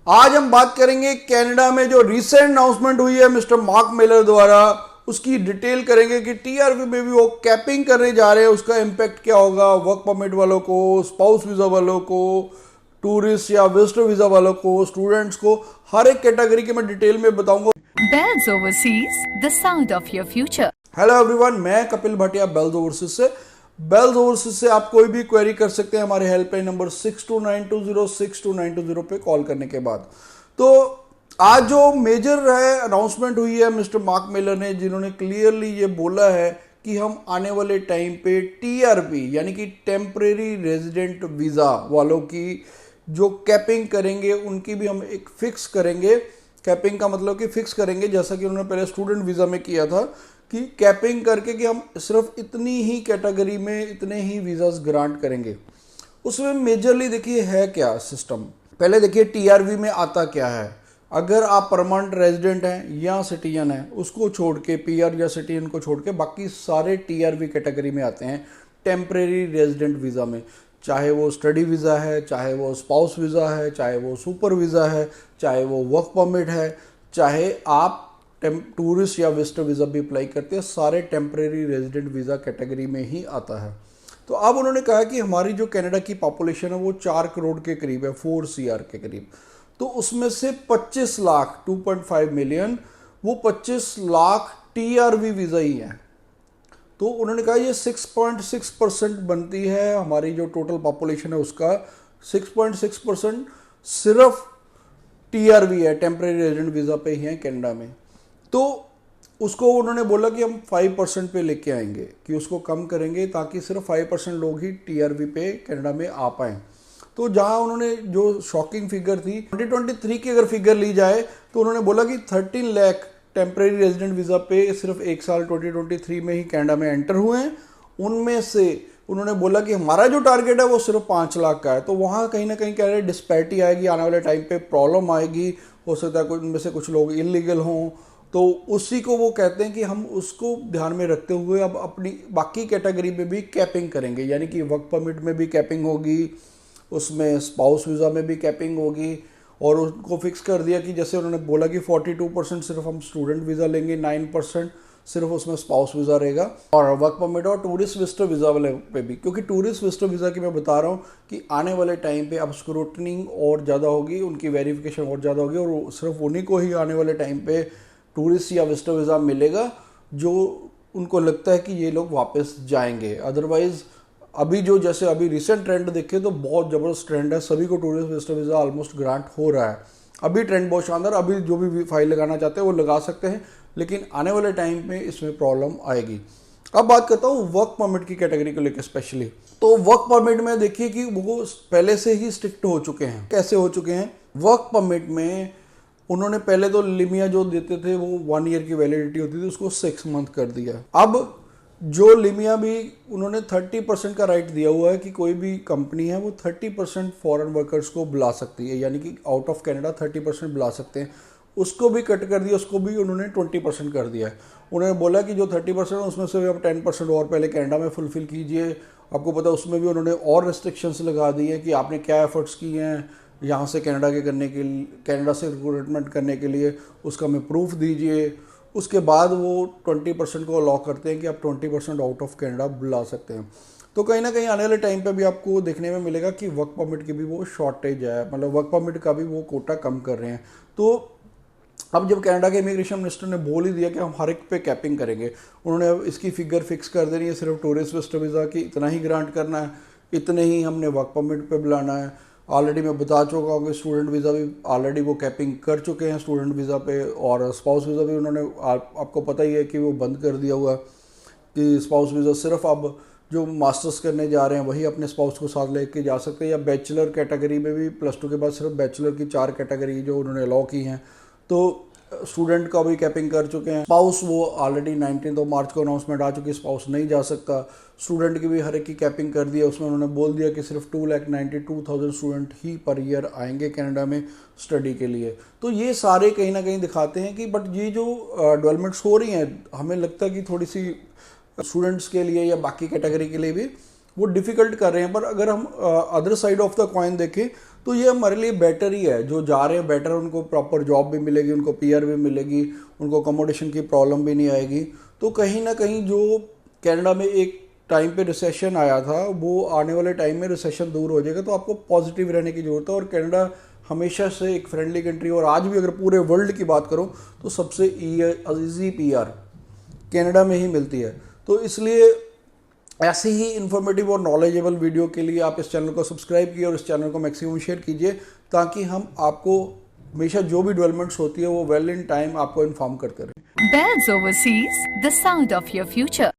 आज हम बात करेंगे कनाडा में जो रिसेंट अनाउंसमेंट हुई है मिस्टर मार्क मिलर द्वारा, उसकी डिटेल करेंगे कि टीआरवी में भी वो कैपिंग करने जा रहे हैं, उसका इम्पैक्ट क्या होगा वर्क परमिट वालों को, स्पाउस वीजा वालों को, टूरिस्ट या विजिटर वीजा वालों को, स्टूडेंट्स को, हर एक कैटेगरी के मैं डिटेल में बताऊंगा। Bells Overseas, the sound of your future. Hello everyone, मैं कपिल भाटिया बेल्स ओवरसीज से। बेल्स ओवरसीज से आप कोई भी क्वेरी कर सकते हैं हमारे हेल्पलाइन नंबर 6292062920 पे कॉल करने के बाद। तो आज जो मेजर है अनाउंसमेंट हुई है मिस्टर मार्क मिलर ने, जिन्होंने क्लियरली ये बोला है कि हम आने वाले टाइम पे टीआरपी यानी कि टेम्परेरी रेजिडेंट वीज़ा वालों की जो कैपिंग करेंगे उनकी भी हम एक फिक्स करेंगे। कैपिंग का मतलब कि फिक्स करेंगे, जैसा कि उन्होंने पहले स्टूडेंट वीज़ा में किया था कि कैपिंग करके कि हम सिर्फ इतनी ही कैटेगरी में इतने ही वीज़ास ग्रांट करेंगे। उसमें मेजरली देखिए है क्या सिस्टम। पहले देखिए टीआरवी में आता क्या है। अगर आप परमानेंट रेजिडेंट हैं या सिटीजन हैं, उसको छोड़ के पीआर या सिटीजन को छोड़ के बाकी सारे टीआरवी कैटेगरी में आते हैं टेम्परेरी रेजिडेंट वीज़ा में। चाहे वो स्टडी वीज़ा है, चाहे वो स्पाउस वीज़ा है, चाहे वो सुपर वीज़ा है, चाहे वो वर्क परमिट है, चाहे आप टूरिस्ट या विजिटर वीज़ा भी अप्लाई करते हैं, सारे टेम्परेरी रेजिडेंट वीज़ा कैटेगरी में ही आता है। तो अब उन्होंने कहा कि हमारी जो कनाडा की पॉपुलेशन है वो 4 करोड़ के करीब है, 4 CR के करीब। तो उसमें से 25 लाख 2.5 मिलियन, वो 25 लाख टीआरवी वीज़ा ही हैं। तो उन्होंने कहा ये 6.6% बनती है हमारी जो टोटल पॉपुलेशन है उसका 6.6% सिर्फ टीआरवी है, टेम्परेरी रेजिडेंट वीज़ा पे ही है कनाडा में। तो उसको उन्होंने बोला कि हम 5% पे लेके आएंगे, कि उसको कम करेंगे ताकि सिर्फ 5% लोग ही टीआरवी पे कनाडा में आ पाएँ। तो जहां उन्होंने जो शॉकिंग फिगर थी 2023 की अगर फिगर ली जाए तो उन्होंने बोला कि 13 लाख टेम्परेरी रेजिडेंट वीज़ा पे सिर्फ एक साल 2023 में ही कनाडा में एंटर हुए हैं। उनमें से उन्होंने बोला कि हमारा जो टारगेट है वो सिर्फ 5 लाख का है। तो वहाँ कहीं ना कहीं कह रहे डिस्पैरिटी आएगी, आने वाले टाइम पे प्रॉब्लम आएगी, हो सकता है उनमें से कुछ लोग इलीगल हों। तो उसी को वो कहते हैं कि हम उसको ध्यान में रखते हुए अब अपनी बाकी कैटेगरी में भी कैपिंग करेंगे, यानी कि वर्क परमिट में भी कैपिंग होगी, उसमें स्पाउस वीज़ा में भी कैपिंग होगी। और उनको फिक्स कर दिया कि जैसे उन्होंने बोला कि 42% सिर्फ हम स्टूडेंट वीज़ा लेंगे, 9% सिर्फ उसमें स्पाउस वीज़ा रहेगा, और वर्क परमिट और टूरिस्ट विजिटर वीज़ा वाले पे भी। क्योंकि टूरिस्ट विजिटर वीज़ा की मैं बता रहा हूँ कि आने वाले टाइम पे अब स्क्रूटनिंग और ज़्यादा होगी, उनकी वेरिफिकेशन और ज़्यादा होगी, और सिर्फ उन्हीं को ही आने वाले टाइम पे टूरिस्ट या विजिटर वीज़ा मिलेगा जो उनको लगता है कि ये लोग वापस जाएंगे। अदरवाइज़ अभी जो जैसे अभी रिसेंट ट्रेंड देखे तो बहुत ज़बरदस्त ट्रेंड है, सभी को tourist visitor visa almost grant हो रहा है। अभी ट्रेंड बहुत शानदार, अभी जो भी फाइल लगाना चाहते हैं वो लगा सकते हैं, लेकिन आने वाले टाइम में इसमें प्रॉब्लम आएगी। अब बात करता हूँ वर्क परमिट की कैटेगरी को लेकर स्पेशली। तो वर्क परमिट में देखिए कि वो पहले से ही स्ट्रिक्ट हो चुके हैं। कैसे हो चुके हैं? वर्क परमिट में उन्होंने पहले तो लिमिया जो देते थे वो 1 ईयर की वैलिडिटी होती थी, उसको 6 मंथ कर दिया। अब जो लिमिया भी उन्होंने 30% का राइट दिया हुआ है कि कोई भी कंपनी है वो 30% फॉरेन वर्कर्स को बुला सकती है, यानी कि आउट ऑफ कनाडा 30% बुला सकते हैं। उसको भी कट कर दिया, उसको भी उन्होंने 20% कर दिया है। उन्होंने बोला कि जो 30% है उसमें से आप 10% और पहले कनाडा में फुलफिल कीजिए। आपको पता है उसमें भी उन्होंने और रेस्ट्रिक्शंस लगा दी हैं कि आपने क्या एफर्ट्स किए हैं यहाँ से कनाडा के करने के लिए, कनाडा से रिक्रूटमेंट करने के लिए, उसका हमें प्रूफ दीजिए। उसके बाद वो 20% को अलाउ करते हैं कि आप 20% आउट ऑफ कनाडा बुला सकते हैं। तो कहीं ना कहीं आने वाले टाइम पे भी आपको देखने में मिलेगा कि वर्क परमिट की भी वो शॉर्टेज है, मतलब वर्क परमिट का भी वो कोटा कम कर रहे हैं। तो अब जब कनाडा के इमिग्रेशन मिनिस्टर ने बोल ही दिया कि हम हर एक पे कैपिंग करेंगे, उन्होंने अब इसकी फिगर फिक्स कर देनी है, सिर्फ टूरिस्ट विजिटर वीज़ा की इतना ही ग्रांट करना है, इतने ही हमने वर्क परमिट पे बुलाना है। ऑलरेडी मैं बता चुका हूँ कि स्टूडेंट वीज़ा भी ऑलरेडी वो कैपिंग कर चुके हैं स्टूडेंट वीज़ा पे, और स्पाउस वीज़ा भी उन्होंने आपको पता ही है कि वो बंद कर दिया हुआ कि स्पाउस वीज़ा सिर्फ अब जो मास्टर्स करने जा रहे हैं वही अपने स्पाउस को साथ लेके जा सकते हैं, या बैचलर कैटेगरी में भी +2 के बाद सिर्फ बैचलर की 4 कैटेगरी जो उन्होंने अलाउ की हैं। तो स्टूडेंट का भी कैपिंग कर चुके हैं। स्पाउस वो ऑलरेडी 19 मार्च को अनाउंसमेंट आ चुकी है, स्पाउस नहीं जा सकता। स्टूडेंट की भी हर एक की कैपिंग कर दी है। उसमें उन्होंने बोल दिया कि सिर्फ 2,92,000 स्टूडेंट ही पर ईयर आएंगे कनाडा में स्टडी के लिए। तो ये सारे कहीं ना कहीं दिखाते हैं कि बट ये जो डेवलपमेंट्स हो रही हैं, हमें लगता है कि थोड़ी सी स्टूडेंट्स के लिए या बाकी कैटेगरी के लिए भी वो डिफ़िकल्ट कर रहे हैं। पर अगर हम other side of the coin देखें तो ये हमारे लिए बेटर ही है। जो जा रहे हैं बेटर, उनको प्रॉपर जॉब भी मिलेगी, उनको पीआर भी मिलेगी, उनको अकोमोडेशन की प्रॉब्लम भी नहीं आएगी। तो कहीं ना कहीं जो कनाडा में एक टाइम पे रिसेशन आया था, वो आने वाले टाइम में रिसेशन दूर हो जाएगा। तो आपको पॉजिटिव रहने की ज़रूरत है। और कनाडा हमेशा से एक फ्रेंडली कंट्री, और आज भी अगर पूरे वर्ल्ड की बात करूं तो सबसे ईजी पीआर कनाडा में ही मिलती है। तो इसलिए ऐसी ही इन्फॉर्मेटिव और नॉलेजेबल वीडियो के लिए आप इस चैनल को सब्सक्राइब कीजिए और इस चैनल को मैक्सिमम शेयर कीजिए, ताकि हम आपको हमेशा जो भी डेवलपमेंट्स होती है वो वेल इन टाइम आपको इन्फॉर्म करते रहें। Bells Overseas, the sound of your future.